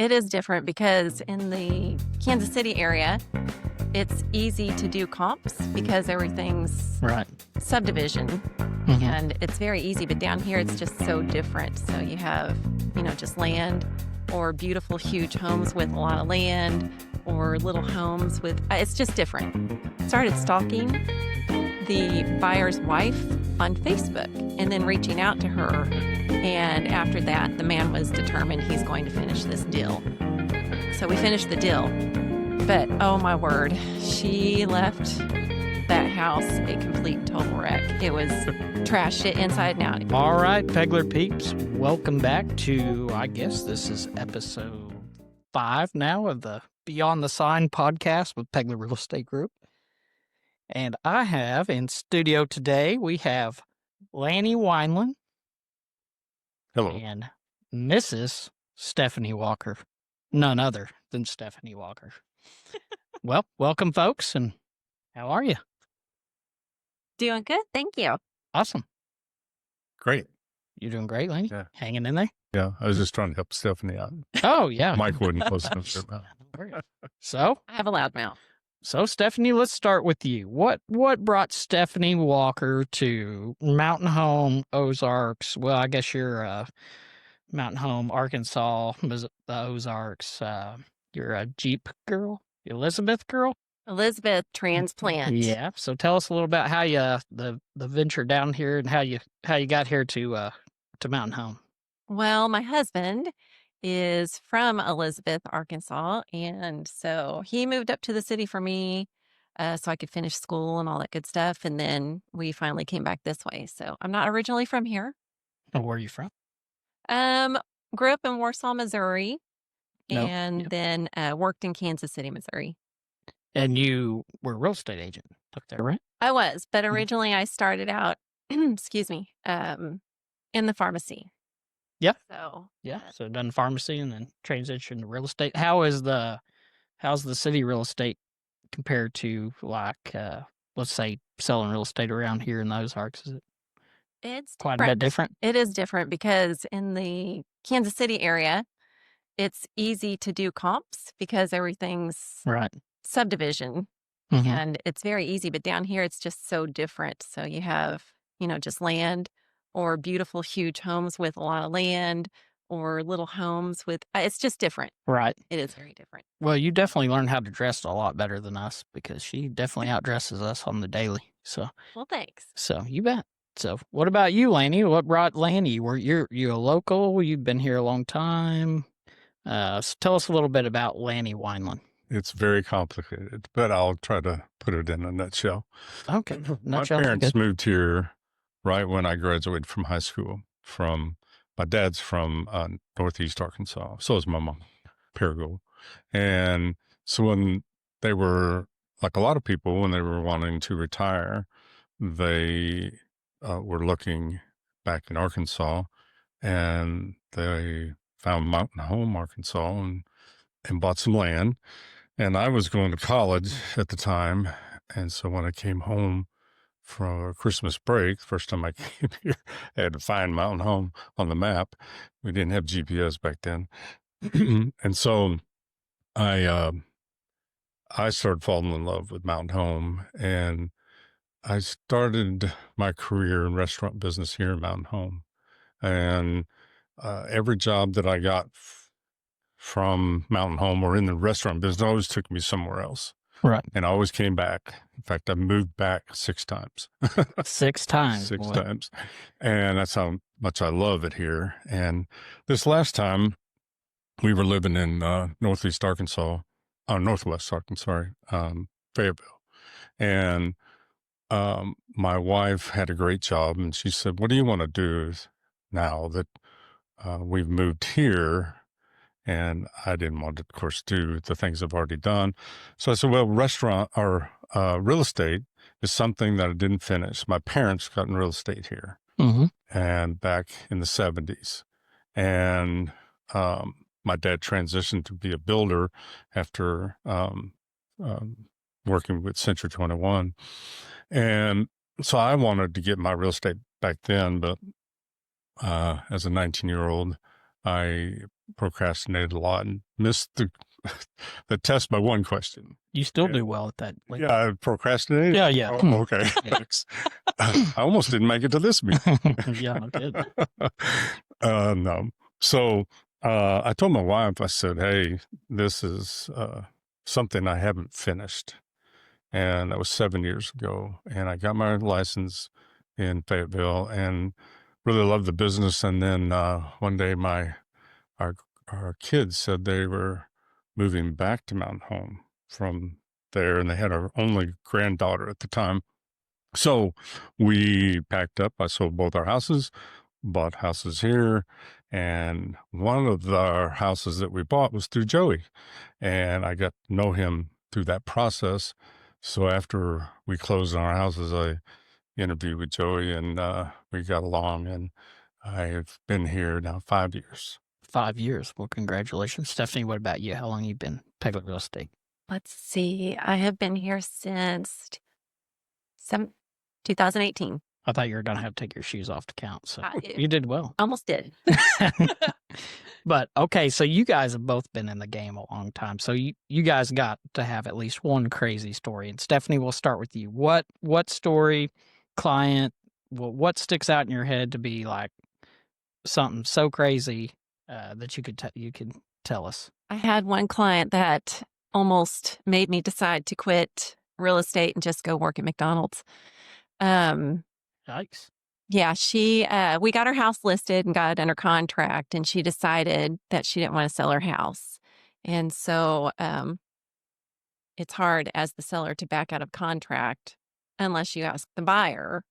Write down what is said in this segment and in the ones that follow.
It is different because in the Kansas City area, it's easy to do comps because everything's Right. subdivision Mhm. and it's very easy. But down here, it's just so different. So you have, just land or beautiful, huge homes with a lot of land or little homes with, it's just different. Started stalking the buyer's wife on Facebook and then reaching out to her. And after that, the man was determined he's going to finish this deal. So we finished the deal. But oh my word, she left that house a complete total wreck. It was trashed it inside and out. All right, Pegler peeps, welcome back to, I guess this is episode 5 now of the Beyond the Sign podcast with Pegler Real Estate Group. And I have in studio today, we have Lanny Wineland. Hello. And Mrs. Stephanie Walker. None other than Stephanie Walker. Well, welcome, folks, and how are you? Doing good, thank you. Awesome. Great. You're doing great, Lanny? Yeah. Hanging in there? Yeah, I was just trying to help Stephanie out. Oh, yeah. Mike wouldn't close enough to her mouth. So, I have a loud mouth. Stephanie, let's start with you. What brought Stephanie Walker to Mountain Home, Ozarks? Well, I guess you're Mountain Home, Arkansas, the Ozarks. You're a Jeep girl, Elizabeth girl. Elizabeth transplant. Yeah. So tell us a little about how you the venture down here and how you got here to Mountain Home. Well, my husband is from Elizabeth, Arkansas, and so he moved up to the city for me so I could finish school and all that good stuff, and then we finally came back this way. So I'm not originally from here. Oh, where are you from? Grew up in Warsaw, Missouri, No. and Yep. then worked in Kansas City, Missouri. And you were a real estate agent up there, right? I was, but Mhm. originally I started out, excuse me, in the pharmacy. Yeah. So Yeah. So done pharmacy and then transitioned to real estate. How's the city real estate compared to like let's say selling real estate around here in the Ozarks? Is it it's quite a bit different? It is different because in the Kansas City area, it's easy to do comps because everything's Right. subdivision Mhm. and it's very easy. But down here, it's just so different. So you have, just land or beautiful, huge homes with a lot of land or little homes with, it's just different. Right. It is very different. Well, you definitely learned how to dress a lot better than us because she definitely outdresses us on the daily. So Well, thanks. you bet. So what about you, Lanny? What brought Lanny? You a local? You've been here a long time. So tell us a little bit about Lanny Wineland. It's very complicated, but I'll try to put it in a nutshell. Okay. My Nutshell, parents good. moved here right when I graduated from high school. My dad's from Northeast Arkansas. So is my mom, Paragould. And so when they were, like a lot of people, when they were wanting to retire, they were looking back in Arkansas, and they found Mountain Home, Arkansas, and bought some land. And I was going to college at the time, and so when I came home for Christmas break, the first time I came here, I had to find Mountain Home on the map. We didn't have GPS back then. And so I started falling in love with Mountain Home, and I started my career in restaurant business here in Mountain Home. And every job that I got from Mountain Home or in the restaurant business always took me somewhere else. Right. And I always came back. In fact, I moved back 6 times. 6 times. 6 boy. times. And that's how much I love it here. And this last time, we were living in Northwest Arkansas, Fayetteville. And my wife had a great job, and she said, "What do you want to do now that we've moved here?" And I didn't want to, of course, do the things I've already done. So I said, well, restaurant or real estate is something that I didn't finish. My parents got in real estate here and back in the 70s. And my dad transitioned to be a builder after working with Century 21. And so I wanted to get my real estate back then, but as a 19-year-old, I procrastinated a lot and missed the test by one question. You still do well at that. Like, Yeah, I procrastinated. yeah. Oh, okay. Thanks. I almost didn't make it to this meeting. Yeah, no kidding. No. So I told my wife, I said, hey, this is something I haven't finished. And that was 7 years ago. And I got my license in Fayetteville and really loved the business. And then one day our kids said they were moving back to Mountain Home from there, and they had our only granddaughter at the time. So we packed up. I sold both our houses, bought houses here, and one of our houses that we bought was through Joey, and I got to know him through that process. So after we closed on our houses, I interviewed with Joey, and we got along, and I've been here now 5 years. 5 years. Well, congratulations. Stephanie, what about you? How long you been Pegler Real Estate? Let's see. I have been here since 2018. I thought you were going to have to take your shoes off to count. So I- you did well. Almost did. But okay, so you guys have both been in the game a long time. So you guys got to have at least one crazy story. And Stephanie, we'll start with you. What story, client, what sticks out in your head to be like something so crazy that you could tell us? I had one client that almost made me decide to quit real estate and just go work at McDonald's. Yikes. Yeah, we got her house listed and got it under contract, and she decided that she didn't want to sell her house. And so it's hard as the seller to back out of contract unless you ask the buyer,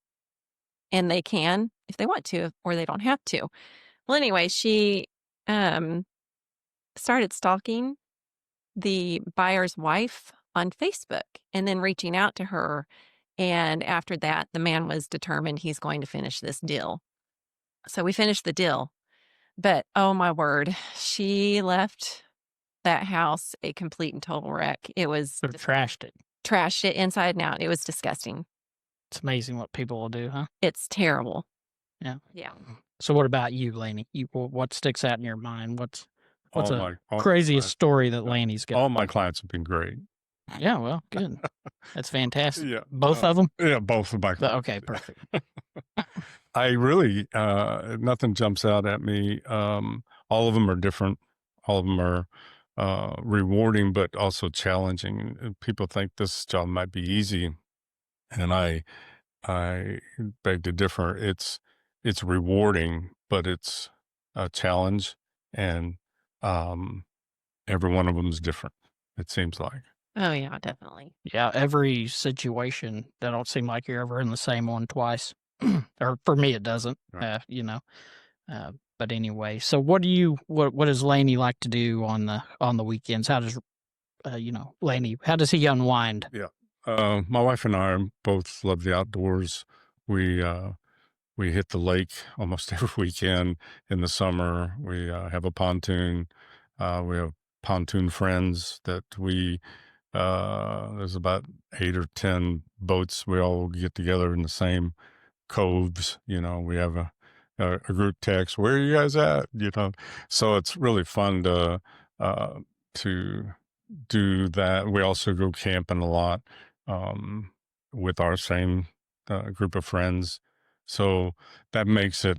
and they can if they want to, or they don't have to. Well, anyway, she started stalking the buyer's wife on Facebook and then reaching out to her. And after that, the man was determined he's going to finish this deal. So we finished the deal. But oh my word, she left that house a complete and total wreck. It was Sort of trashed it. trashed it inside and out. It was disgusting. It's amazing what people will do, huh? It's terrible. Yeah. Yeah. So what about you, Lanny? What sticks out in your mind? What's All the my- craziest story that Lanny's got? All my clients have been great. Yeah, well, good. That's fantastic. Yeah. Both of them? Yeah, both of my clients. Okay, perfect. I really, nothing jumps out at me. All of them are different. All of them are rewarding, but also challenging. People think this job might be easy, and I beg to differ. It's rewarding, but it's a challenge, and every one of them is different. It seems like. Oh, yeah, definitely. Yeah, every situation, that don't seem like you're ever in the same one twice. Or for me, it doesn't, Right. But anyway, so what does Lanny like to do on the weekends? How does, Lanny, how does he unwind? Yeah. My wife and I both love the outdoors. We hit the lake almost every weekend in the summer. We have a pontoon. We have pontoon friends that there's about 8 or 10 boats. We all get together in the same coves. We have a group text. Where are you guys at? So it's really fun to do that. We also go camping a lot with our same group of friends. So that makes it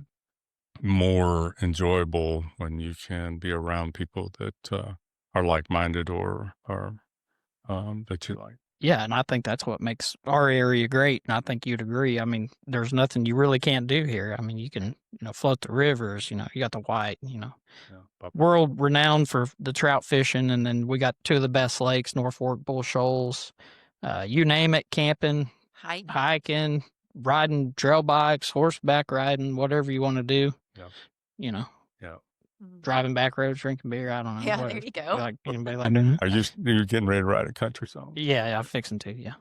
more enjoyable when you can be around people that are like-minded or that you like. Yeah, and I think that's what makes our area great, and I think you'd agree. I mean, there's nothing you really can't do here. I mean, you can, float the rivers, you got the white, world renowned for the trout fishing, and then we got two of the best lakes, North Fork, Bull Shoals, you name it, camping, hiking, riding trail bikes, horseback riding, whatever you want to do. Yeah. Driving back roads, drinking beer. I don't know. Yeah, whatever. there you go. Like anybody like that? Are you getting ready to ride a country song? Yeah, I'm fixing to. Yeah,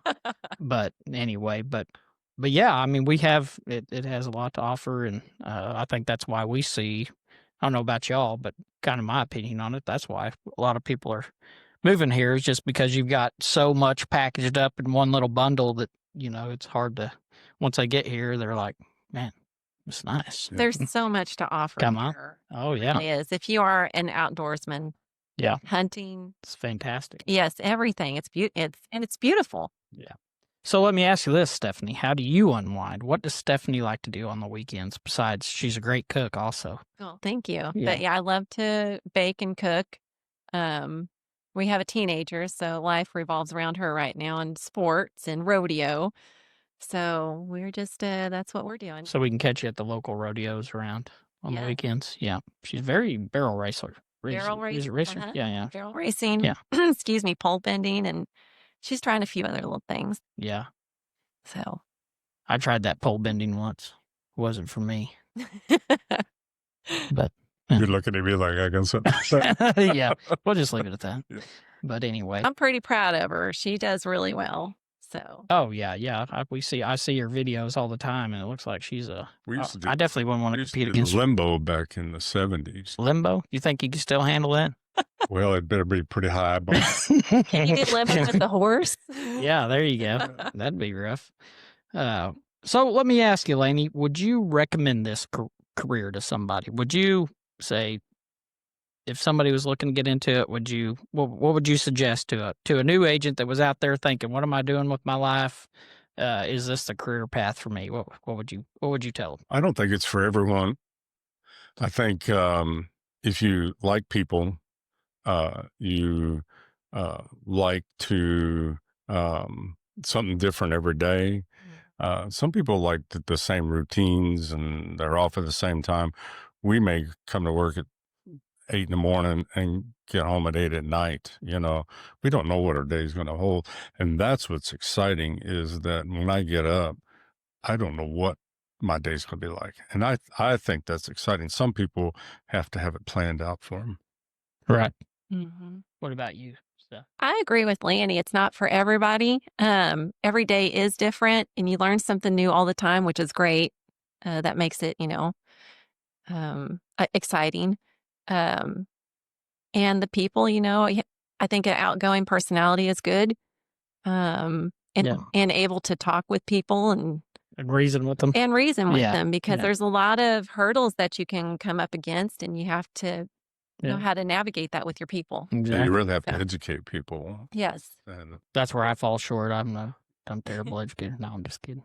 but anyway, but yeah, I mean, we have it. It has a lot to offer, and I think that's why we see. I don't know about y'all, but kind of my opinion on it. That's why a lot of people are moving here, is just because you've got so much packaged up in one little bundle that it's hard to. Once they get here, they're like, man, It's nice. Yeah. There's so much to offer Come on. here. Oh, It yeah. really is. If you are an outdoorsman, Yeah. hunting, It's fantastic. yes, everything. It's beautiful. Yeah. So let me ask you this, Stephanie. How do you unwind? What does Stephanie like to do on the weekends besides she's a great cook also? Oh, thank you. Yeah. But yeah, I love to bake and cook. We have a teenager, so life revolves around her right now and sports and rodeo. So we're just that's what we're doing. So we can catch you at the local rodeos around on the Yes. weekends. Yeah. She's very barrel racer. Barrel Is it race, racer? Yeah, yeah. barrel racing. Yeah. Excuse me, pole bending, and she's trying a few other little things. Yeah. So I tried that pole bending once. It wasn't for me. But You're looking at me like I can say. yeah, we'll just leave it at that. Yeah. But anyway. I'm pretty proud of her. She does really well. So Oh yeah, yeah. I see her videos all the time, and it looks like she's a. We used to do, I definitely wouldn't want we to used to compete do against limbo back in the 70s. Limbo. You think you can still handle that? Well, it better be pretty high. But can you do limbo with the horse? Yeah, there you go. That'd be rough. So let me ask you, Lanny, would you recommend this career to somebody? Would you say, if somebody was looking to get into it, what would you suggest to a new agent that was out there thinking, what am I doing with my life? Is this the career path for me? What would you tell them? I don't think it's for everyone. I think if you like people, you like to something different every day. Some people like the same routines and they're off at the same time. We may come to work at 8 in the morning and get home at 8 at night. We don't know what our day is going to hold. And that's what's exciting, is that when I get up, I don't know what my day's going to be like. And I think that's exciting. Some people have to have it planned out for them. Right. Mm-hmm. What about you, Steph? I agree with Lanny. It's not for everybody. Every day is different, and you learn something new all the time, which is great. That makes it, exciting. And the people, I think an outgoing personality is good. And able to talk with people and reason with them. Because there's a lot of hurdles that you can come up against, and you have to know how to navigate that with your people. Exactly. Yeah, you really have to educate people. Yes. And that's where I fall short. I'm terrible educator. No, I'm just kidding.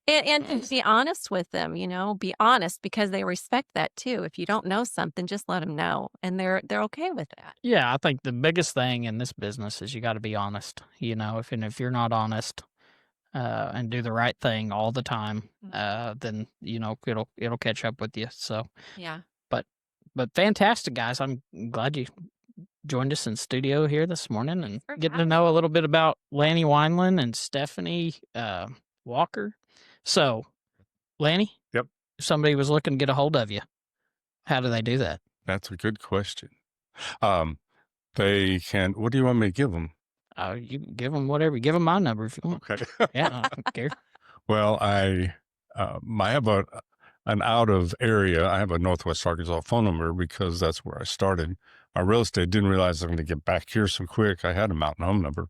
And be honest with them, be honest, because they respect that too. If you don't know something, just let them know. And they're okay with that. Yeah, I think the biggest thing in this business is you got to be honest. If you're not honest and do the right thing all the time, then it'll catch up with you. So yeah. But fantastic, guys. I'm glad you joined us in studio here this morning and getting to know a little bit about Lanny Wineland and Stephanie Walker. So, Lanny? Yep. If somebody was looking to get a hold of you, how do they do that? That's a good question. They can, what do you want me to give them? You can give them whatever. Give them my number if you want. Okay. Yeah, I don't care. Well, I have an out of area. I have a Northwest Arkansas phone number because that's where I started. My real estate, didn't realize I'm going to get back here so quick. I had a mountain home number.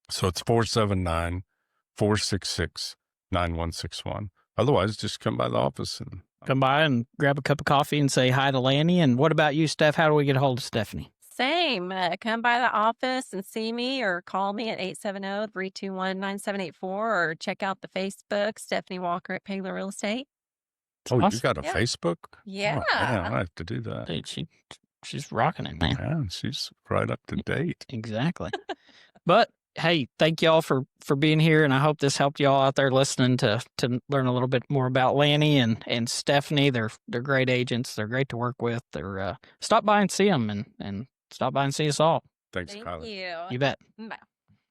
So it's 479-466-9161. Otherwise, just come by the office and come by and grab a cup of coffee and say hi to Lanny. And what about you, Steph? How do we get a hold of Stephanie? Same. Come by the office and see me, or call me at 870-321-9784, or check out the Facebook, Stephanie Walker at Paler Real Estate. Oh, awesome. You got a Facebook? Yeah. Oh, man, I have to do that. Dude, she's rocking it, man. Yeah, she's right up to date. Exactly. But hey, thank y'all for being here, and I hope this helped y'all out there listening to learn a little bit more about Lanny and Stephanie. They're great agents. They're great to work with. They're stop by and see them, and stop by and see us all. Thanks, Kylie. Thank you. You bet. Bye.